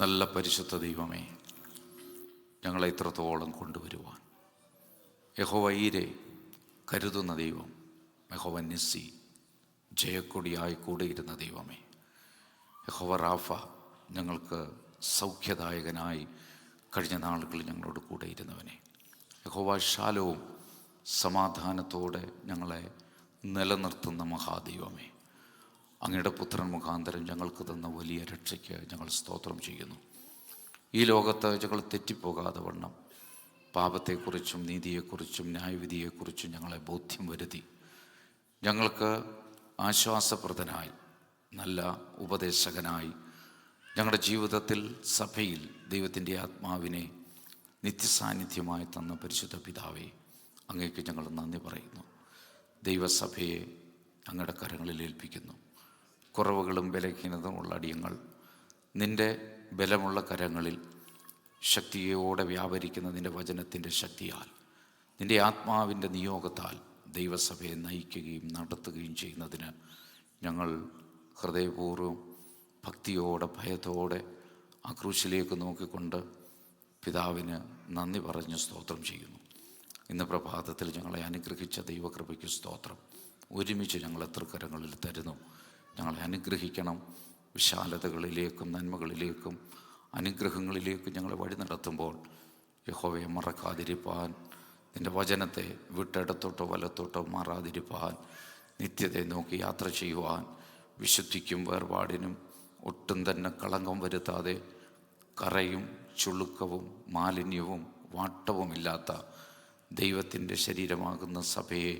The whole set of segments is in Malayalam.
നല്ല പരിശുദ്ധ ദൈവമേ, ഞങ്ങളെ ഇത്രത്തോളം കൊണ്ടുവരുവാൻ യഹോവ ഈരെ കരുതുന്ന ദൈവം, യഹോവ നിസ്സി ജയക്കൊടിയായി കൂടെയിരുന്ന ദൈവമേ, യഹോവ റാഫ ഞങ്ങൾക്ക് സൗഖ്യദായകനായി കഴിഞ്ഞ നാളുകളിൽ ഞങ്ങളോട് കൂടെ ഇരുന്നവനെ, യഹോവ ശാലോം സമാധാനത്തോടെ ഞങ്ങളെ നിലനിർത്തുന്ന മഹാദൈവമേ, അങ്ങയുടെ പുത്രൻ മുഖാന്തരം ഞങ്ങൾക്ക് തന്ന വലിയ രക്ഷയ്ക്ക് ഞങ്ങൾ സ്തോത്രം ചെയ്യുന്നു. ഈ ലോകത്ത് ഞങ്ങൾ തെറ്റിപ്പോകാതെ വണ്ണം പാപത്തെക്കുറിച്ചും നീതിയെക്കുറിച്ചും ന്യായവിധിയെക്കുറിച്ചും ഞങ്ങളെ ബോധ്യം വരുത്തി ഞങ്ങൾക്ക് ആശ്വാസപ്രദനായി നല്ല ഉപദേശകനായി ഞങ്ങളുടെ ജീവിതത്തിൽ സഭയിൽ ദൈവത്തിൻ്റെ ആത്മാവിനെ നിത്യസാന്നിധ്യമായി തന്ന പരിശുദ്ധ പിതാവേ, അങ്ങേക്ക് ഞങ്ങൾ നന്ദി പറയുന്നു. ദൈവസഭയെ അങ്ങയുടെ കരങ്ങളിൽ ഏൽപ്പിക്കുന്നു. കുറവുകളും ബലഹീനതയുമുള്ള അടിയങ്ങൾ നിൻ്റെ ബലമുള്ള കരങ്ങളിൽ ശക്തിയോടെ വ്യാപരിക്കുന്ന നിൻ്റെ വചനത്തിൻ്റെ ശക്തിയാൽ, നിൻ്റെ ആത്മാവിൻ്റെ നിയോഗത്താൽ ദൈവസഭയെ നയിക്കുകയും നടത്തുകയും ചെയ്യുന്നതിന് ഞങ്ങൾ ഹൃദയപൂർവ്വം ഭക്തിയോടെ ഭയത്തോടെ ആ ക്രൂശിലേക്ക് നോക്കിക്കൊണ്ട് പിതാവിന് നന്ദി പറഞ്ഞ് സ്തോത്രം ചെയ്യുന്നു. ഇന്ന് പ്രഭാതത്തിൽ ഞങ്ങളെ അനുഗ്രഹിച്ച ദൈവകൃപയ്ക്ക് സ്തോത്രം. ഒരുമിച്ച് ഞങ്ങൾ തൃക്കരങ്ങളിൽ തരുന്നു. ഞങ്ങളെ അനുഗ്രഹിക്കണം. വിശാലതകളിലേക്കും നന്മകളിലേക്കും അനുഗ്രഹങ്ങളിലേക്കും ഞങ്ങളെ വഴി നടത്തുമ്പോൾ യഹോവയെ മറക്കാതിരിപ്പാൻ, നിൻ്റെ വചനത്തെ വിട്ടിടത്തോട്ടോ വലത്തോട്ടോ മാറാതിരിപ്പാൻ, നിത്യതയെ നോക്കി യാത്ര ചെയ്യുവാൻ, വിശുദ്ധിക്കും വേർപാടിനും ഒട്ടും തന്നെ കളങ്കം വരുത്താതെ കറയും ചുളുക്കവും മാലിന്യവും വാട്ടവുമില്ലാത്ത ദൈവത്തിൻ്റെ ശരീരമാകുന്ന സഭയെ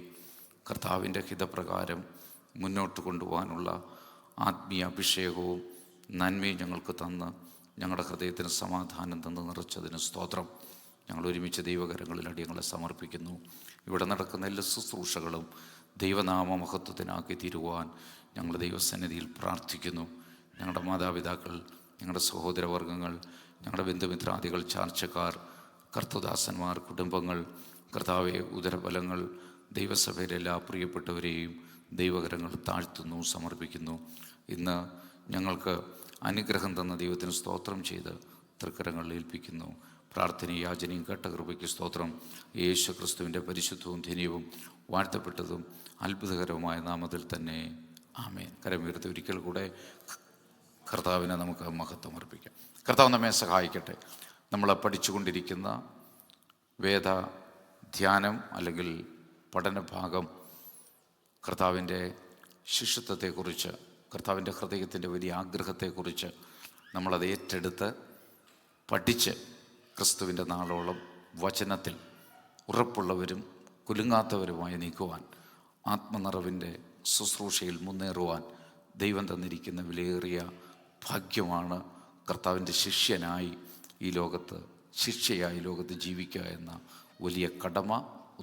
കർത്താവിൻ്റെ ഹിതപ്രകാരം മുന്നോട്ട് കൊണ്ടുപോകാനുള്ള ആത്മീയ അഭിഷേകവും നന്മയും ഞങ്ങൾക്ക് തന്ന് ഞങ്ങളുടെ ഹൃദയത്തിന് സമാധാനം തന്ന് നിറച്ചതിന് സ്തോത്രം. ഞങ്ങൾ ഒരുമിച്ച് ദൈവകരങ്ങളിൽ അടിയങ്ങളെ സമർപ്പിക്കുന്നു. ഇവിടെ നടക്കുന്ന എല്ലാ ശുശ്രൂഷകളും ദൈവനാമ മഹത്വത്തിനാക്കി തീരുവാൻ ഞങ്ങൾ ദൈവസന്നിധിയിൽ പ്രാർത്ഥിക്കുന്നു. ഞങ്ങളുടെ മാതാപിതാക്കൾ, ഞങ്ങളുടെ സഹോദരവർഗ്ഗങ്ങൾ, ഞങ്ങളുടെ ബന്ധുമിത്രാദികൾ, ചാർച്ചക്കാർ, കർത്തദാസന്മാർ, കുടുംബങ്ങൾ, കർത്താവെ ഉദരബലങ്ങൾ, ദൈവസഭയിലെ എല്ലാ പ്രിയപ്പെട്ടവരെയും ദൈവകരങ്ങൾ താഴ്ത്തുന്നു, സമർപ്പിക്കുന്നു. ഇന്ന് ഞങ്ങൾക്ക് അനുഗ്രഹം തന്ന ദൈവത്തിന് സ്തോത്രം ചെയ്ത് തൃക്കരങ്ങളിൽ ഏൽപ്പിക്കുന്നു. പ്രാർത്ഥനയും യാചനയും കേട്ട കൃപയ്ക്ക് സ്തോത്രം. യേശു ക്രിസ്തുവിൻ്റെ പരിശുദ്ധവും ധന്യവും വാഴ്ത്തപ്പെട്ടതും അത്ഭുതകരവുമായ നാമത്തിൽ തന്നെ ആമേൻ. കരമുയർത്തി ഒരിക്കൽ കൂടെ കർത്താവിനെ നമുക്ക് മഹത്വം അർപ്പിക്കാം. കർത്താവ് നമ്മെ സഹായിക്കട്ടെ. നമ്മൾ പഠിച്ചുകൊണ്ടിരിക്കുന്ന വേദ ധ്യാനം അല്ലെങ്കിൽ പഠനഭാഗം കർത്താവിൻ്റെ ശിഷ്യത്വത്തെക്കുറിച്ച്, കർത്താവിൻ്റെ ഹൃദയത്തിൻ്റെ വലിയ ആഗ്രഹത്തെക്കുറിച്ച് നമ്മളത് ഏറ്റെടുത്ത് പഠിച്ച് ക്രിസ്തുവിൻ്റെ നാളോളം വചനത്തിൽ ഉറപ്പുള്ളവരും കുലുങ്ങാത്തവരുമായി നീക്കുവാൻ, ആത്മനിറവിൻ്റെ ശുശ്രൂഷയിൽ മുന്നേറുവാൻ ദൈവം തന്നിരിക്കുന്ന വിലയേറിയ ഭാഗ്യമാണ് കർത്താവിൻ്റെ ശിഷ്യനായി ഈ ലോകത്ത്, ശിഷ്യയായി ലോകത്ത് ജീവിക്കുക എന്ന വലിയ കടമ,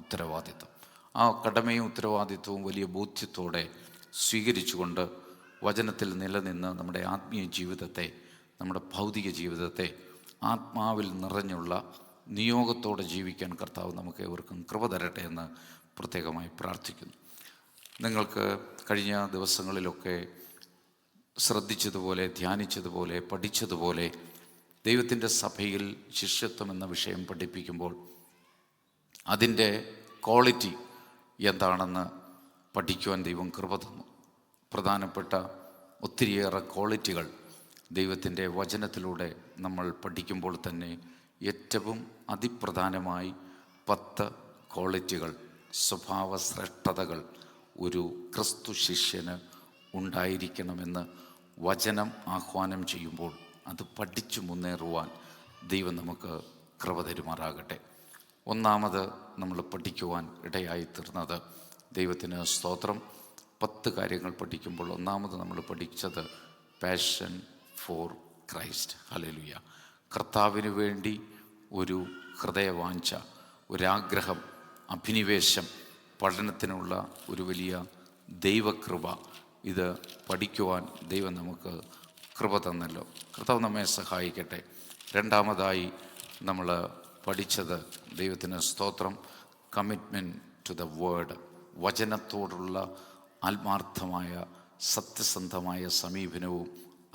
ഉത്തരവാദിത്വം. ആ കടമയും ഉത്തരവാദിത്വവും വലിയ ബോധ്യത്തോടെ സ്വീകരിച്ചുകൊണ്ട് വചനത്തിൽ നിലനിന്ന് നമ്മുടെ ആത്മീയ ജീവിതത്തെ, നമ്മുടെ ഭൗതിക ജീവിതത്തെ ആത്മാവിൽ നിറഞ്ഞുള്ള നിയോഗത്തോടെ ജീവിക്കാൻ കർത്താവ് നമുക്ക് ഏവർക്കും കൃപ തരട്ടെ എന്ന് പ്രത്യേകമായി പ്രാർത്ഥിക്കുന്നു. നിങ്ങൾക്ക് കഴിഞ്ഞ ദിവസങ്ങളിലൊക്കെ ശ്രദ്ധിച്ചതുപോലെ, ധ്യാനിച്ചതുപോലെ, പഠിച്ചതുപോലെ ദൈവത്തിൻ്റെ സഭയിൽ ശിഷ്യത്വം എന്ന വിഷയം പഠിപ്പിക്കുമ്പോൾ അതിൻ്റെ ക്വാളിറ്റി എന്താണെന്ന് പഠിക്കുവാൻ ദൈവം കൃപ തന്നു. പ്രധാനപ്പെട്ട ഒത്തിരിയേറെ ക്വാളിറ്റികൾ ദൈവത്തിൻ്റെ വചനത്തിലൂടെ നമ്മൾ പഠിക്കുമ്പോൾ തന്നെ ഏറ്റവും അതിപ്രധാനമായി 10 ക്വാളിറ്റികൾ, സ്വഭാവ ശ്രേഷ്ഠതകൾ ഒരു ക്രിസ്തു ശിഷ്യന് ഉണ്ടായിരിക്കണമെന്ന് വചനം ആഹ്വാനം ചെയ്യുമ്പോൾ അത് പഠിച്ചു മുന്നേറുവാൻ ദൈവം നമുക്ക് കൃപ തരുമാറാകട്ടെ. ഒന്നാമത് നമ്മൾ പഠിക്കുവാൻ ഇടയായി തീർന്നത്, ദൈവത്തിന് സ്തോത്രം, 10 കാര്യങ്ങൾ പഠിക്കുമ്പോൾ ഒന്നാമത് നമ്മൾ പഠിച്ചത് പാഷൻ ഫോർ ക്രൈസ്റ്റ്. ഹല്ലേലൂയ. കർത്താവിന് വേണ്ടി ഒരു ഹൃദയവാഞ്ച, ഒരാഗ്രഹം, അഭിനിവേശം, പഠനത്തിനുള്ള ഒരു വലിയ ദൈവകൃപ, ഇത് പഠിക്കുവാൻ ദൈവം നമുക്ക് കൃപ തന്നല്ലോ. കർത്താവ് നമ്മെ സഹായിക്കട്ടെ. രണ്ടാമതായി നമ്മൾ പഠിച്ചത്, ദൈവത്തിന് സ്തോത്രം, കമ്മിറ്റ്മെൻറ്റ് ടു ദ വേർഡ്, വചനത്തോടുള്ള ആത്മാർത്ഥമായ സത്യസന്ധമായ സമീപനവും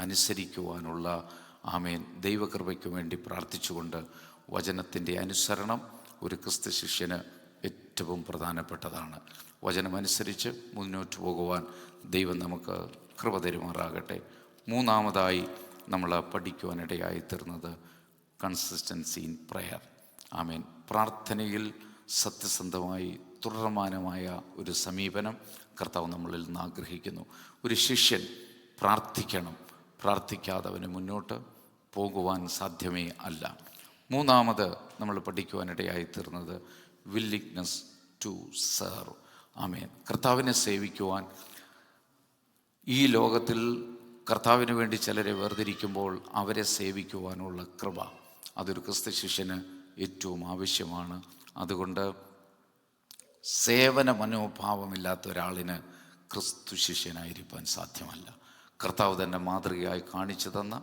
അനുസരിക്കുവാനുള്ള ആമേൻ. ദൈവകൃപയ്ക്ക് വേണ്ടി പ്രാർത്ഥിച്ചുകൊണ്ട് വചനത്തിൻ്റെ അനുസരണം ഒരു ക്രിസ്തു ശിഷ്യന് ഏറ്റവും പ്രധാനപ്പെട്ടതാണ്. വചനമനുസരിച്ച് മുന്നോട്ട് പോകുവാൻ ദൈവം നമുക്ക് കൃപ തരുമാറാകട്ടെ. മൂന്നാമതായി നമ്മൾ പഠിക്കുവാനിടയായി തീർന്നത് കൺസിസ്റ്റൻസി ഇൻ പ്രയർ. ആമേൻ. പ്രാർത്ഥനയിൽ സത്യസന്ധമായി തുടർമാനമായ ഒരു സമീപനം കർത്താവ് നമ്മളിൽ നിന്ന് ആഗ്രഹിക്കുന്നു. ഒരു ശിഷ്യൻ പ്രാർത്ഥിക്കണം. പ്രാർത്ഥിക്കാതെ അവന് മുന്നോട്ട് പോകുവാൻ സാധ്യമേ അല്ല. മൂന്നാമത് നമ്മൾ പഠിക്കുവാനിടയായി തീർന്നത് വില്ലിങ്നെസ് ടു സെർവ്. ആമേൻ. കർത്താവിനെ സേവിക്കുവാൻ ഈ ലോകത്തിൽ കർത്താവിന് വേണ്ടി ചിലരെ വേർതിരിക്കുമ്പോൾ അവരെ സേവിക്കുവാനുള്ള കൃപ അതൊരു ക്രിസ്തു ശിഷ്യന് ഏറ്റവും ആവശ്യമാണ്. അതുകൊണ്ട് സേവന മനോഭാവമില്ലാത്ത ഒരാളിന് ക്രിസ്തു ശിഷ്യനായിരിക്കാൻ സാധ്യമല്ല. കർത്താവ് തന്നെ മാതൃകയായി കാണിച്ചു തന്ന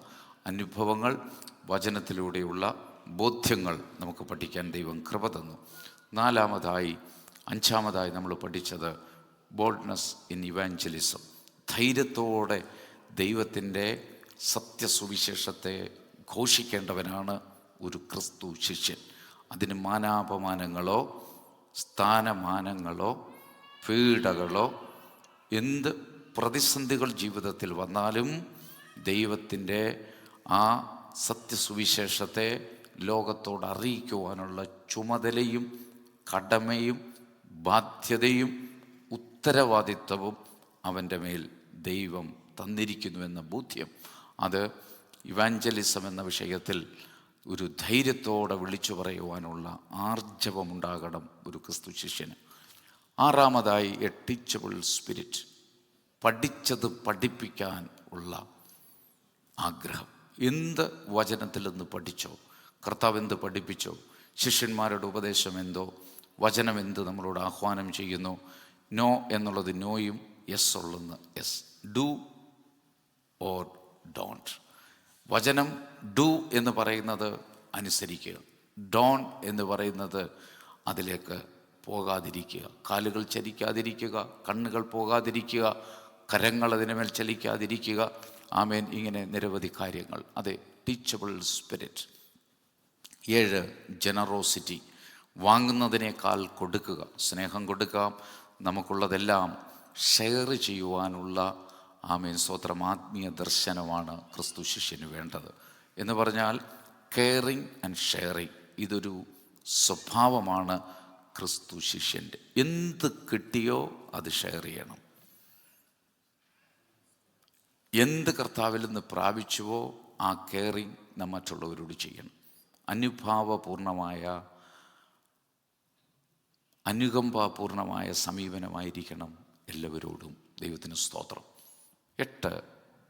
അനുഭവങ്ങൾ, വചനത്തിലൂടെയുള്ള ബോധ്യങ്ങൾ നമുക്ക് പഠിക്കാൻ ദൈവം കൃപ തന്നു. അഞ്ചാമതായി നമ്മൾ പഠിച്ചത് ബോൾഡ്നെസ് ഇൻ ഇവാഞ്ചലിസം. ധൈര്യത്തോടെ ദൈവത്തിൻ്റെ സത്യസുവിശേഷത്തെ ഘോഷിക്കേണ്ടവനാണ് ഒരു ക്രിസ്തു ശിഷ്യൻ. അതിന് മാനാപമാനങ്ങളോ സ്ഥാനമാനങ്ങളോ പീഡകളോ എന്ത് പ്രതിസന്ധികൾ ജീവിതത്തിൽ വന്നാലും ദൈവത്തിൻ്റെ ആ സത്യസുവിശേഷത്തെ ലോകത്തോട് അറിയിക്കുവാനുള്ള ചുമതലയും കടമയും ബാധ്യതയും ഉത്തരവാദിത്വവും അവൻ്റെ മേൽ ദൈവം തന്നിരിക്കുന്നുവെന്ന ബോധ്യം, അത് ഇവാഞ്ചലിസം എന്ന വിഷയത്തിൽ ഒരു ധൈര്യത്തോടെ വിളിച്ചു പറയുവാനുള്ള ആർജവമുണ്ടാകണം ഒരു ക്രിസ്തു ശിഷ്യന്. ആറാമതായി എ ടീച്ചബിൾ സ്പിരിറ്റ്. പഠിച്ചത് പഠിപ്പിക്കാൻ ഉള്ള ആഗ്രഹം. എന്ത് വചനത്തിൽ നിന്ന് പഠിച്ചോ, കർത്താവ് എന്ത് പഠിപ്പിച്ചോ, ശിഷ്യന്മാരുടെ ഉപദേശം എന്തോ, വചനം എന്ത് നമ്മളോട് ആഹ്വാനം ചെയ്യുന്നു, നോ എന്നുള്ളത് നോയും, യെസ് ഉള്ളത് യെസ്. Do or don't. വചനം ഡു എന്ന് പറയുന്നത് അനുസരിക്കുക, ഡോൺ എന്ന് പറയുന്നത് അതിലേക്ക് പോകാതിരിക്കുക, കാലുകൾ ചലിക്കാതിരിക്കുക, കണ്ണുകൾ പോകാതിരിക്കുക, കരങ്ങൾ അതിനുമേൽ ചലിക്കാതിരിക്കുക. ആമേൻ. ഇങ്ങനെ നിരവധി കാര്യങ്ങൾ. അതെ, ടീച്ചബിൾ സ്പിരിറ്റ്. 7 ജനറോസിറ്റി. വാങ്ങുന്നതിനേക്കാൾ കൊടുക്കുക, സ്നേഹം കൊടുക്കാം. നമുക്കുള്ളതെല്ലാം ഷെയർ ചെയ്യുവാനുള്ള ആമേൻ സ്തോത്രം ആത്മീയ ദർശനമാണ് ക്രിസ്തു ശിഷ്യന് വേണ്ടത്. എന്ന് പറഞ്ഞാൽ കെയറിങ് ആൻഡ് ഷെയറിങ്, ഇതൊരു സ്വഭാവമാണ് ക്രിസ്തു ശിഷ്യൻ്റെ. എന്ത് കിട്ടിയോ അത് ഷെയർ ചെയ്യണം. എന്ത് കർത്താവിൽ നിന്ന് പ്രാപിച്ചുവോ ആ കെയറിങ് നാം മറ്റുള്ളവരോട് ചെയ്യണം. അനുഭാവപൂർണമായ അനുകമ്പാപൂർണമായ സമീപനമായിരിക്കണം എല്ലാവരോടും. ദൈവത്തിന് സ്തോത്രം. 8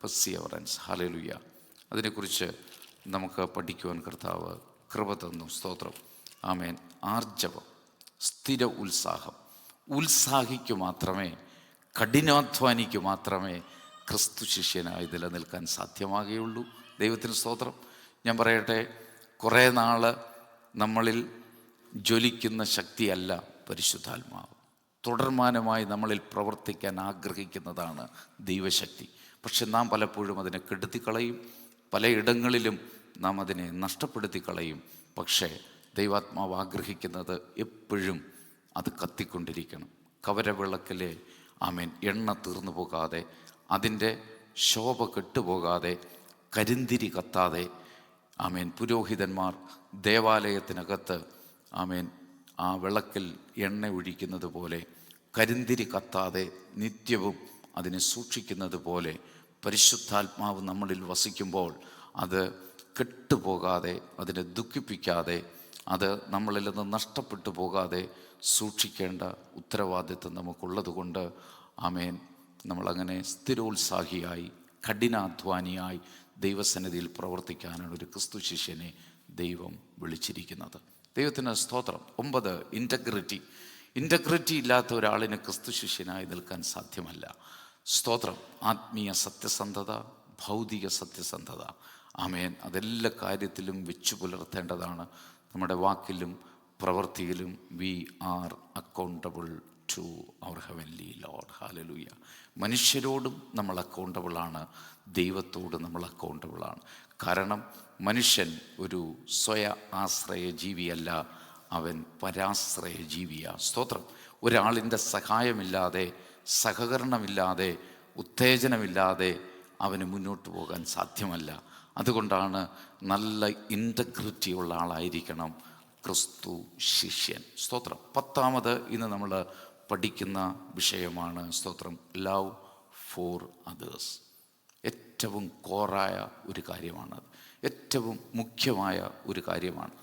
പെർസിയവറൻസ്. ഹല്ലേലൂയ. അതിനെക്കുറിച്ച് നമുക്ക് പഠിക്കുവാൻ കർത്താവ് കൃപ തന്നു. സ്തോത്രം. ആമേൻ. ആർജവം, സ്ഥിര ഉത്സാഹം. ഉത്സാഹിക്കു മാത്രമേ, കഠിനാധ്വാനിക്കു മാത്രമേ ക്രിസ്തു ശിഷ്യനായി നിലനിൽക്കാൻ സാധ്യമാകുകയുള്ളൂ. ദൈവത്തിന് സ്തോത്രം. ഞാൻ പറയട്ടെ, കുറേ നാൾ നമ്മളിൽ ജ്വലിക്കുന്ന ശക്തിയല്ല പരിശുദ്ധാത്മാവ്. തുടർമാനമായി നമ്മളിൽ പ്രവർത്തിക്കാൻ ആഗ്രഹിക്കുന്നതാണ് ദൈവശക്തി. പക്ഷെ നാം പലപ്പോഴും അതിനെ കെടുത്തിക്കളയും, പലയിടങ്ങളിലും നാം അതിനെ നഷ്ടപ്പെടുത്തി കളയും. പക്ഷേ ദൈവാത്മാവ് ആഗ്രഹിക്കുന്നത് എപ്പോഴും അത് കത്തിക്കൊണ്ടിരിക്കണം. കവരവിളക്കിലെ ആമേൻ എണ്ണ തീർന്നു പോകാതെ, അതിൻ്റെ ശോഭ കെട്ടുപോകാതെ, കരിന്തിരി കത്താതെ, ആമേൻ പുരോഹിതന്മാർ ദേവാലയത്തിനകത്ത് ആമേൻ ആ വിളക്കിൽ എണ്ണ ഒഴിക്കുന്നത് പോലെ, കരിന്തിരി കത്താതെ നിത്യവും അതിനെ സൂക്ഷിക്കുന്നത് പോലെ പരിശുദ്ധാത്മാവ് നമ്മളിൽ വസിക്കുമ്പോൾ അത് കെട്ടുപോകാതെ, അതിനെ ദുഃഖിപ്പിക്കാതെ, അത് നമ്മളിൽ നിന്ന് നഷ്ടപ്പെട്ടു പോകാതെ സൂക്ഷിക്കേണ്ട ഉത്തരവാദിത്വം നമുക്കുള്ളത് കൊണ്ട് ആമേൻ നമ്മളങ്ങനെ സ്ഥിരോത്സാഹിയായി കഠിനാധ്വാനിയായി ദൈവസന്നിധിയിൽ പ്രവർത്തിക്കാനാണ് ഒരു ക്രിസ്തു ശിഷ്യനെ ദൈവം വിളിച്ചിരിക്കുന്നത്. ദൈവത്തിന് സ്തോത്രം. 9 ഇൻ്റഗ്രിറ്റി. ഇൻ്റഗ്രിറ്റി ഇല്ലാത്ത ഒരാളിന് ക്രിസ്തു ശിഷ്യനായി നിൽക്കാൻ സാധ്യമല്ല. സ്തോത്രം. ആത്മീയ സത്യസന്ധത, ഭൗതിക സത്യസന്ധത. ആമേൻ. അതെല്ലാ കാര്യത്തിലും വെച്ചു പുലർത്തേണ്ടതാണ്. നമ്മുടെ വാക്കിലും പ്രവൃത്തിയിലും we are accountable to our heavenly Lord. Hallelujah. മനുഷ്യരോടും നമ്മൾ അക്കൗണ്ടബിളാണ്, ദൈവത്തോട് നമ്മൾ അക്കൗണ്ടബിളാണ്. കാരണം മനുഷ്യൻ ഒരു സ്വയ ആശ്രയ ജീവിയല്ല, അവൻ പരാശ്രയ ജീവിയാണ്. സ്തോത്രം. ഒരാളിൻ്റെ സഹായമില്ലാതെ, സഹകരണമില്ലാതെ, ഉത്തേജനമില്ലാതെ അവന് മുന്നോട്ട് പോകാൻ സാധ്യമല്ല. അതുകൊണ്ടാണ് നല്ല ഇൻറ്റഗ്രിറ്റി ഉള്ള ആളായിരിക്കണം ക്രിസ്തു ശിഷ്യൻ. സ്തോത്രം. 10ാമത് ഇന്ന് നമ്മൾ പഠിക്കുന്ന വിഷയമാണ്, സ്തോത്രം, ലവ് ഫോർ അതേഴ്സ്. ഏറ്റവും കോറായ ഒരു കാര്യമാണത്, ഏറ്റവും മുഖ്യമായ ഒരു കാര്യമാണ്.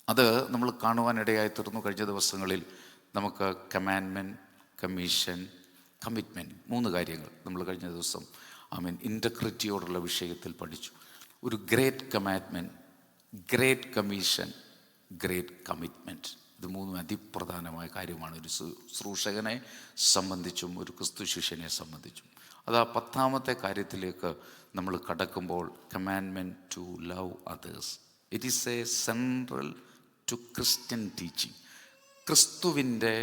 അത് നമ്മൾ കാണുവാനിടയായി തീർന്നു. കഴിഞ്ഞ ദിവസങ്ങളിൽ നമുക്ക് കമാൻഡ്മെൻറ്റ്, കമ്മീഷൻ, കമ്മിറ്റ്മെൻറ്റ്, 3 കാര്യങ്ങൾ നമ്മൾ കഴിഞ്ഞ ദിവസം ഇൻറ്റഗ്രിറ്റിയോടുള്ള വിഷയത്തിൽ പഠിച്ചു. ഒരു great commandment, great commission, great commitment. ഇത് 3 അതിപ്രധാനമായ കാര്യമാണ് ഒരു ശുശ്രൂഷകനെ സംബന്ധിച്ചും ഒരു ക്രിസ്തു ശിഷ്യനെ സംബന്ധിച്ചും. അത് ആ 10ാമത്തെ കാര്യത്തിലേക്ക് നമ്മൾ കടക്കുമ്പോൾ, commandment to love others. It is a central to Christian teaching. ക്രിസ്തുവിൻ്റെ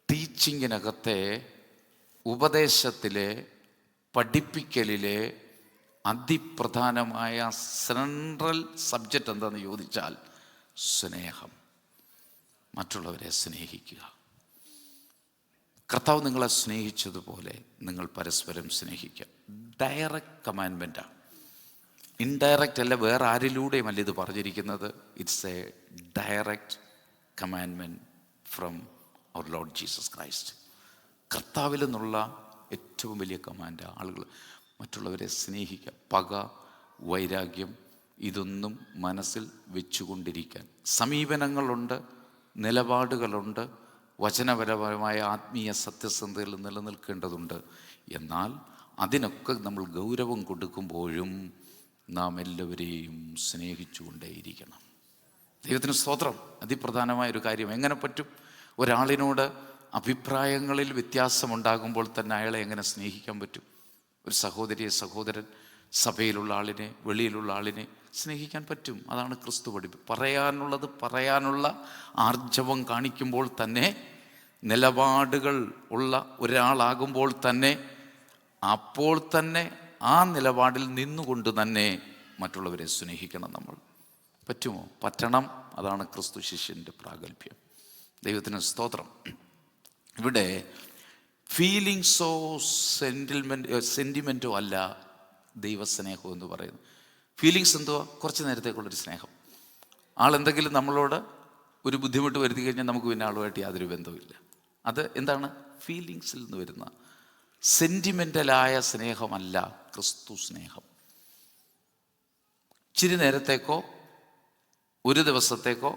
ടീച്ചിങ്ങിനകത്തെ, ഉപദേശത്തിലെ, പഠിപ്പിക്കലിലെ അതിപ്രധാനമായ സെൻട്രൽ സബ്ജക്റ്റ് എന്താണെന്ന് ചോദിച്ചാൽ സ്നേഹം. മറ്റുള്ളവരെ സ്നേഹിക്കുക. കർത്താവ് നിങ്ങളെ സ്നേഹിച്ചതുപോലെ നിങ്ങൾ പരസ്പരം സ്നേഹിക്കുക. ഡയറക്റ്റ് കമാൻഡ്മെൻറ്റാണ്, ഇൻഡയറക്റ്റ് അല്ല. വേറെ ആരിലൂടെയും അല്ല ഇത് പറഞ്ഞിരിക്കുന്നത്. It's a direct commandment from our Lord Jesus Christ. കർത്താവിൽ നിന്നുള്ള ഏറ്റവും വലിയ കമാൻഡ് ആളുകൾ മറ്റുള്ളവരെ സ്നേഹിക്കുക. പക, വൈരാഗ്യം ഇതൊന്നും മനസ്സിൽ വെച്ചുകൊണ്ടിരിക്കാൻ. സമീപനങ്ങളുണ്ട്, നിലപാടുകളുണ്ട്, വചനപരമായ ആത്മീയ സത്യസന്ധതയിൽ നിലനിൽക്കേണ്ടതുണ്ട്. എന്നാൽ അതിനൊക്കെ നമ്മൾ ഗൗരവം കൊടുക്കുമ്പോഴും നാം എല്ലാവരെയും സ്നേഹിച്ചുകൊണ്ടേയിരിക്കണം. ദൈവത്തിന് സ്തോത്രം. അതിപ്രധാനമായൊരു കാര്യം. എങ്ങനെ പറ്റും? ഒരാളിനോട് അഭിപ്രായങ്ങളിൽ വ്യത്യാസമുണ്ടാകുമ്പോൾ തന്നെ അയാളെ എങ്ങനെ സ്നേഹിക്കാൻ പറ്റും? ഒരു സഹോദരിയെ, സഹോദരൻ, സഭയിലുള്ള ആളിനെ, വെളിയിലുള്ള ആളിനെ സ്നേഹിക്കാൻ പറ്റും. അതാണ് ക്രിസ്തു പറയാനുള്ളത് പറയാനുള്ള ആർജവം കാണിക്കുമ്പോൾ തന്നെ, നിലപാടുകൾ ഉള്ള ഒരാളാകുമ്പോൾ തന്നെ, അപ്പോൾ തന്നെ ആ നിലപാടിൽ നിന്നുകൊണ്ട് തന്നെ മറ്റുള്ളവരെ സ്നേഹിക്കണം നമ്മൾ. പറ്റുമോ? പറ്റണം. അതാണ് ക്രിസ്തു ശിഷ്യൻ്റെ പ്രാഗൽഭ്യം. ദൈവത്തിന് സ്തോത്രം. ഇവിടെ ഫീലിങ്സോ സെൻറ്റിമെൻറ്റോ അല്ല ദൈവസ്നേഹം എന്ന് പറയുന്നത്. ഫീലിങ്സ് എന്തുവാ? കുറച്ച് നേരത്തേക്കുള്ളൊരു സ്നേഹം. ആളെന്തെങ്കിലും നമ്മളോട് ഒരു ബുദ്ധിമുട്ട് വരുത്തി കഴിഞ്ഞാൽ നമുക്ക് പിന്നെ ആളുമായിട്ട് യാതൊരു ബന്ധവുമില്ല. അത് എന്താണ്? ഫീലിങ്സിൽ നിന്ന് വരുന്ന സെൻറ്റിമെൻ്റലായ സ്നേഹമല്ല ക്രിസ്തു സ്നേഹം. ഇച്ചിരി നേരത്തേക്കോ, ഒരു ദിവസത്തേക്കോ,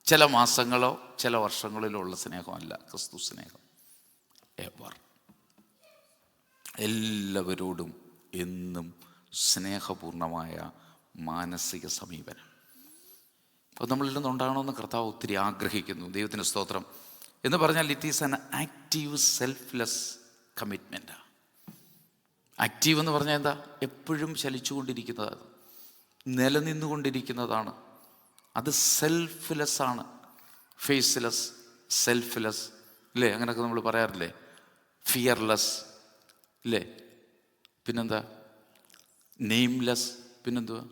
ചില മാസങ്ങളോ ചില വർഷങ്ങളിലോ ഉള്ള സ്നേഹമല്ല ക്രിസ്തു സ്നേഹം. എവർ, എല്ലാവരോടും എന്നും സ്നേഹപൂർണമായ മാനസിക സമീപനം. അപ്പോൾ നമ്മളിൽ നിന്നുണ്ടാകണമെന്ന് കർത്താവ് ഒത്തിരി ആഗ്രഹിക്കുന്നു. ദൈവത്തിന് സ്തോത്രം. എന്ന് പറഞ്ഞാൽ it is an active selfless കമ്മിറ്റ്മെൻറ്റാണ്. ആക്റ്റീവ് എന്ന് പറഞ്ഞാൽ എന്താ? എപ്പോഴും ചലിച്ചുകൊണ്ടിരിക്കുന്നതാണ്, നിലനിന്നുകൊണ്ടിരിക്കുന്നതാണ്. അത് സെൽഫ്ലെസ് ആണ്. ഫേസ്ലെസ്, സെൽഫ്ലെസ്, ഇല്ലേ? അങ്ങനെയൊക്കെ നമ്മൾ പറയാറില്ലേ? ഫിയർലെസ്, ഇല്ലേ? പിന്നെന്താ? നെയിംലെസ്, പിന്നെന്തുവാ?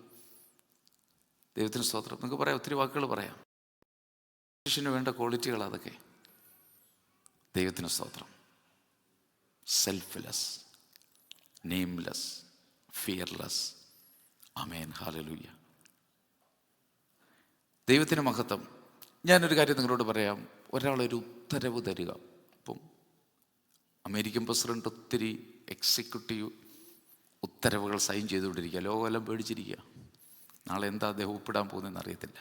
ദൈവത്തിന് സ്തോത്രം. നിങ്ങൾക്ക് പറയാം, ഒത്തിരി വാക്കുകൾ പറയാം. മനുഷ്യന് വേണ്ട ക്വാളിറ്റികൾ അതൊക്കെ. ദൈവത്തിന് സ്തോത്രം. Selfless, nameless, fearless. Amen, hallelujah. ദൈവത്തിന് മഹത്വം. ഞാനൊരു കാര്യം നിങ്ങളോട് പറയാം. ഒരാളൊരു ഉത്തരവ് തരിക. ഇപ്പം അമേരിക്കൻ പ്രസിഡന്റ് ഒത്തിരി എക്സിക്യൂട്ടീവ് ഉത്തരവുകൾ സൈൻ ചെയ്തുകൊണ്ടിരിക്കുക. ലോകമെല്ലാം പേടിച്ചിരിക്കുക. നാളെ എന്താ അദ്ദേഹം ഒപ്പിടാൻ പോകുന്നതെന്ന് അറിയത്തില്ല.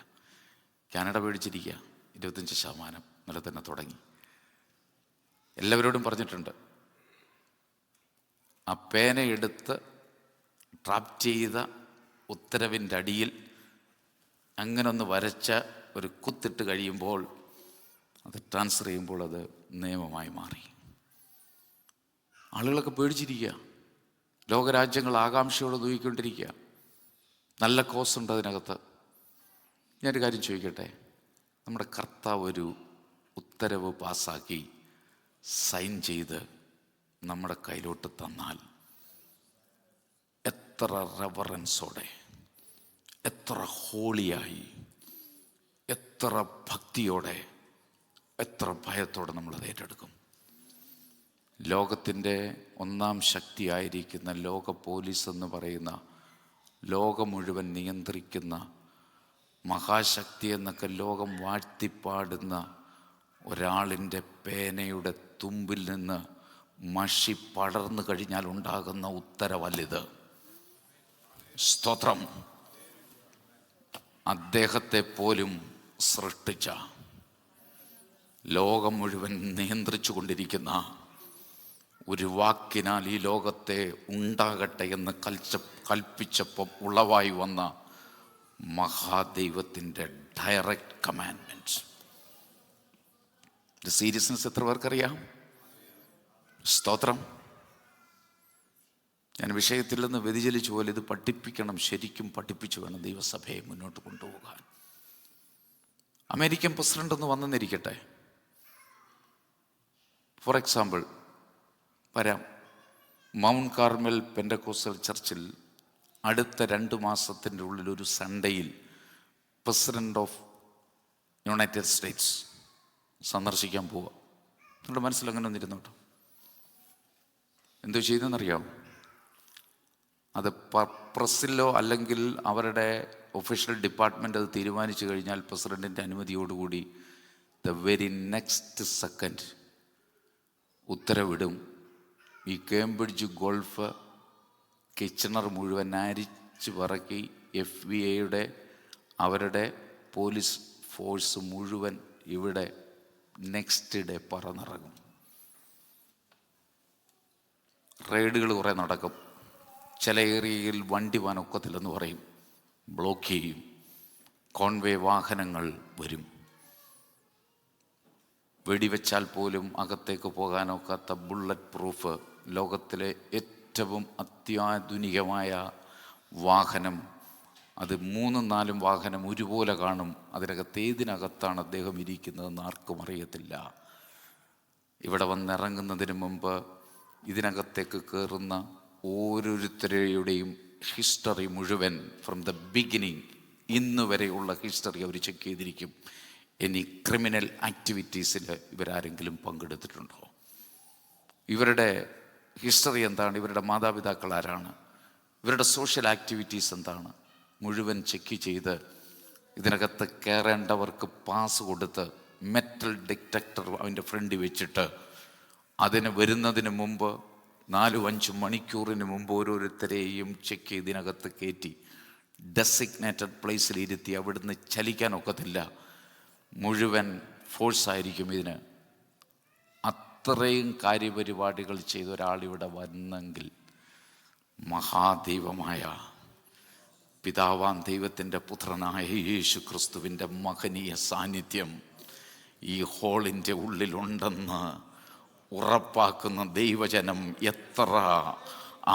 കാനഡ പേടിച്ചിരിക്കുക. 25% ഇന്നലെ തന്നെ തുടങ്ങി. എല്ലാവരോടും പറഞ്ഞിട്ടുണ്ട്, ആ പേനയെടുത്ത് ഡ്രാഫ്റ്റ് ചെയ്ത ഉത്തരവിൻ്റെ അടിയിൽ അങ്ങനെ ഒന്ന് വരച്ച ഒരു കുത്തിട്ട് കഴിയുമ്പോൾ അത് ട്രാൻസ്ഫർ ചെയ്യുമ്പോൾ അത് നിയമമായി മാറി. ആളുകളൊക്കെ പേടിച്ചിരിക്കുക. ലോകരാജ്യങ്ങൾ ആകാംക്ഷയോടെ നോക്കിക്കൊണ്ടിരിക്കുക. നല്ല കോസ് ഉണ്ട് അതിനകത്ത്. ഞാനൊരു കാര്യം ചോദിക്കട്ടെ, നമ്മുടെ കർത്താവ് ഒരു ഉത്തരവ് പാസ്സാക്കി സൈൻ ചെയ്ത് നമ്മുടെ കയ്യിലോട്ട് തന്നാൽ എത്ര റെവറൻസോടെ, എത്ര ഹോളിയായി, എത്ര ഭക്തിയോടെ, എത്ര ഭയത്തോടെ നമ്മളത് ഏറ്റെടുക്കും. ലോകത്തിൻ്റെ ഒന്നാം ശക്തിയായിരിക്കുന്ന ലോക പോലീസ് എന്ന് പറയുന്ന, ലോകം മുഴുവൻ നിയന്ത്രിക്കുന്ന മഹാശക്തി എന്നൊക്കെ ലോകം വാഴ്ത്തിപ്പാടുന്ന ഒരാളിൻ്റെ പേനയുടെ തുമ്പിൽ നിന്ന് മഷി പടർന്നു കഴിഞ്ഞാൽ ഉണ്ടാകുന്ന ഉത്തരവല്ലിത്. സ്തോത്രം. അദ്ദേഹത്തെ പോലും സൃഷ്ടിച്ച, ലോകം മുഴുവൻ നിയന്ത്രിച്ചു കൊണ്ടിരിക്കുന്ന, ഒരു വാക്കിനാൽ ഈ ലോകത്തെ ഉണ്ടാകട്ടെ എന്ന് കൽപ്പിച്ചപ്പോൾ ഉളവായി വന്ന മഹാദൈവത്തിൻ്റെ ഡയറക്റ്റ് കമാൻഡ്മെൻറ്റ്സ്. ഇത് സീരിയസ്നെസ് എത്ര പേർക്കറിയാം? സ്തോത്രം. ഞാൻ വിഷയത്തിൽ നിന്ന് വ്യതിചലിച്ചു പോലെ ഇത് പഠിപ്പിക്കണം, ശരിക്കും പഠിപ്പിച്ചു വേണം ദൈവസഭയെ മുന്നോട്ട് കൊണ്ടുപോകാൻ. അമേരിക്കൻ പ്രസിഡന്റ് ഒന്ന് വന്നെന്നിരിക്കട്ടെ, ഫോർ എക്സാമ്പിൾ വരാം. മൗണ്ട് കാർമൽ പെൻഡക്കോസ്റ്റൽ ചർച്ചിൽ അടുത്ത 2 മാസത്തിൻ്റെ ഉള്ളിൽ ഒരു സൺഡേയിൽ പ്രസിഡന്റ് ഓഫ് യുണൈറ്റഡ് സ്റ്റേറ്റ്സ് സന്ദർശിക്കാൻ പോവുക. നിങ്ങളുടെ മനസ്സിൽ അങ്ങനെ ഒന്നിരുന്നോട്ടോ. എന്തോ ചെയ്തെന്നറിയാമോ? അത് പ്രസ്സിലോ അല്ലെങ്കിൽ അവരുടെ ഒഫീഷ്യൽ ഡിപ്പാർട്ട്മെൻ്റ് അത് തീരുമാനിച്ചു കഴിഞ്ഞാൽ പ്രസിഡൻറ്റിൻ്റെ അനുമതിയോടുകൂടി ദ വെരി നെക്സ്റ്റ് സെക്കൻഡ് ഉത്തരവിടും. ഈ കേംബ്രിഡ്ജ് ഗോൾഫ് കിച്ചണർ മുഴുവൻ അരിച്ച് പറക്കി FBI അവരുടെ പോലീസ് ഫോഴ്സ് മുഴുവൻ ഇവിടെ നെക്സ്റ്റ് ഡേ പറന്നിറങ്ങും. റെയ്ഡുകൾ കുറേ നടക്കും. ചില ഏരിയയിൽ വണ്ടി പോകാൻ ഒക്കത്തില്ലെന്ന് പറയും, ബ്ലോക്ക് ചെയ്യും. കോൺവേ വാഹനങ്ങൾ വരും. വെടിവെച്ചാൽ പോലും അകത്തേക്ക് പോകാനൊക്കാത്ത ബുള്ളറ്റ് പ്രൂഫ് ലോകത്തിലെ ഏറ്റവും അത്യാധുനികമായ വാഹനം. അത് 3-4 വാഹനം ഒരുപോലെ കാണും. അതിനകത്ത് ഏതിനകത്താണ് അദ്ദേഹം ഇരിക്കുന്നതെന്ന് ആർക്കും അറിയത്തില്ല. ഇവിടെ വന്നിറങ്ങുന്നതിന് മുമ്പ് ഇതിനകത്തേക്ക് കയറുന്ന ഓരോരുത്തരുടെയും ഹിസ്റ്ററി മുഴുവൻ ഫ്രം ദ ബിഗിനിങ് ഇന്ന് വരെയുള്ള ഹിസ്റ്ററി അവർ ചെക്ക് ചെയ്തിരിക്കും. ഇനി ക്രിമിനൽ ആക്ടിവിറ്റീസിൽ ഇവരാരെങ്കിലും പങ്കെടുത്തിട്ടുണ്ടോ, ഇവരുടെ ഹിസ്റ്ററി എന്താണ്, ഇവരുടെ മാതാപിതാക്കൾ ആരാണ്, ഇവരുടെ സോഷ്യൽ ആക്ടിവിറ്റീസ് എന്താണ്, മുഴുവൻ ചെക്ക് ചെയ്ത് ഇതിനകത്ത് കയറേണ്ടവർക്ക് പാസ് കൊടുത്ത് മെറ്റൽ ഡിറ്റക്ടർ അവൻ്റെ ഫ്രണ്ടിൽ വെച്ചിട്ട് അതിന് വരുന്നതിന് മുമ്പ് 4-5 മണിക്കൂറിന് മുമ്പ് ഓരോരുത്തരെയും ചെക്ക് ചെയ്ത് ഇതിനകത്ത് കയറ്റി ഡെസിഗ്നേറ്റഡ് പ്ലേസിൽ ഇരുത്തി അവിടുന്ന് ചലിക്കാനൊക്കത്തില്ല. മുഴുവൻ ഫോഴ്സായിരിക്കും ഇതിന്. അത്രയും കാര്യപരിപാടികൾ ചെയ്ത ഒരാളിവിടെ വന്നെങ്കിൽ മഹാദൈവമായ പിതാവാം ദൈവത്തിൻ്റെ പുത്രനായ യേശു ക്രിസ്തുവിൻ്റെ മഹനീയ സാന്നിധ്യം ഈ ഹോളിൻ്റെ ഉള്ളിലുണ്ടെന്ന് ഉറപ്പാക്കുന്ന ദൈവജനം എത്ര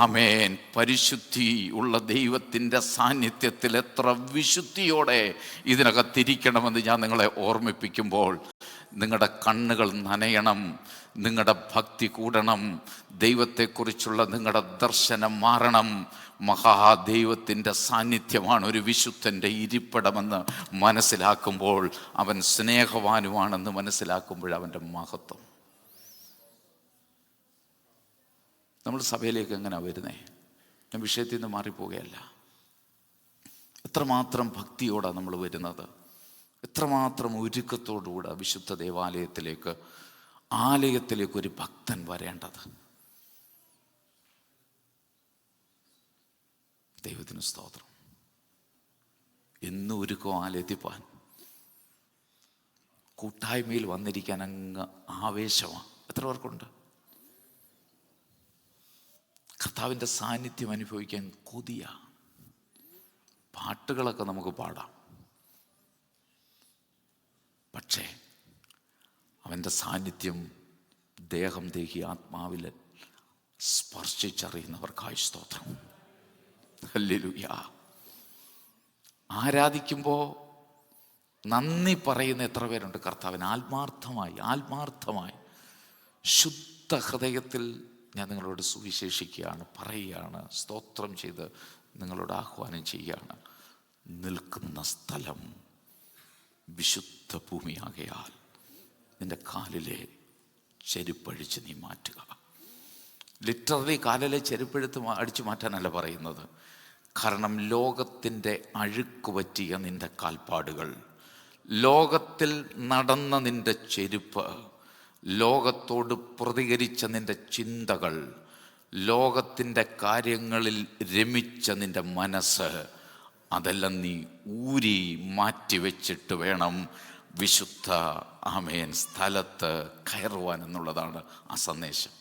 ആമേൻ പരിശുദ്ധി ഉള്ള ദൈവത്തിൻ്റെ സാന്നിധ്യത്തിൽ എത്ര വിശുദ്ധിയോടെ ഇതിനകത്തിരിക്കണമെന്ന് ഞാൻ നിങ്ങളെ ഓർമ്മിപ്പിക്കുമ്പോൾ നിങ്ങളുടെ കണ്ണുകൾ നനയണം, നിങ്ങളുടെ ഭക്തി കൂടണം, ദൈവത്തെക്കുറിച്ചുള്ള നിങ്ങളുടെ ദർശനം മാറണം. മഹാദൈവത്തിൻ്റെ സാന്നിധ്യമാണ് ഒരു വിശുദ്ധൻ്റെ ഇരിപ്പിടമെന്ന് മനസ്സിലാക്കുമ്പോൾ, അവൻ സ്നേഹവാനുമാണെന്ന് മനസ്സിലാക്കുമ്പോൾ അവൻ്റെ മഹത്വം. നമ്മൾ സഭയിലേക്ക് എങ്ങനെയാണ് വരുന്നേ? ഞാൻ വിഷയത്തിൽ നിന്ന് മാറിപ്പോവുകയല്ല. എത്രമാത്രം ഭക്തിയോടാണ് നമ്മൾ വരുന്നത്, എത്രമാത്രം ഒരുക്കത്തോടുകൂടെ വിശുദ്ധ ദേവാലയത്തിലേക്ക്, ആലയത്തിലേക്ക് ഒരു ഭക്തൻ വരേണ്ടത്. ദൈവത്തിന് സ്തോത്രം. എന്നും ഒരുക്കം ആലയത്തിൽ പോകാൻ, കൂട്ടായ്മയിൽ വന്നിരിക്കാൻ അങ്ങ് ആവേശമാണ്. എത്ര പേർക്കുണ്ട്? കർത്താവിൻ്റെ സാന്നിധ്യം അനുഭവിക്കാൻ കൊതിയ. പാട്ടുകളൊക്കെ നമുക്ക് പാടാം, പക്ഷേ അവൻ്റെ സാന്നിധ്യം ദേഹം ദേഹി ആത്മാവിൽ സ്പർശിച്ചറിയുന്നവർക്കായി സ്തോത്രം. ഹല്ലേലൂയ. ആരാധിക്കുമ്പോൾ നന്ദി പറയുന്ന എത്ര പേരുണ്ട് കർത്താവിന്? ആത്മാർത്ഥമായി ശുദ്ധ ഹൃദയത്തിൽ ഞാൻ നിങ്ങളോട് സുവിശേഷിക്കുകയാണ്, പറയുകയാണ്, സ്തോത്രം ചെയ്ത് നിങ്ങളോട് ആഹ്വാനം ചെയ്യുകയാണ്. നിൽക്കുന്ന സ്ഥലം വിശുദ്ധ ഭൂമിയാകയാൽ നിൻ്റെ കാലിലെ ചെരുപ്പഴിച്ച് നീ മാറ്റുക. ലിറ്ററലി കാലിലെ ചെരുപ്പെടുത്ത് അടിച്ചു മാറ്റാനല്ല പറയുന്നത്. കാരണം ലോകത്തിൻ്റെ അഴുക്ക് പറ്റിയ നിൻ്റെ കാൽപ്പാടുകൾ, ലോകത്തിൽ നടന്ന നിൻ്റെ ചെരുപ്പ്, ലോകത്തോട് പ്രതികരിച്ച നിൻ്റെ ചിന്തകൾ, ലോകത്തിൻ്റെ കാര്യങ്ങളിൽ രമിച്ച നിൻ്റെ മനസ്സ്, അതെല്ലാം നീ ഊരി മാറ്റിവെച്ചിട്ട് വേണം വിശുദ്ധ ആമേൻ സ്ഥലത്ത് കയറുവാൻ എന്നുള്ളതാണ് ആ സന്ദേശം.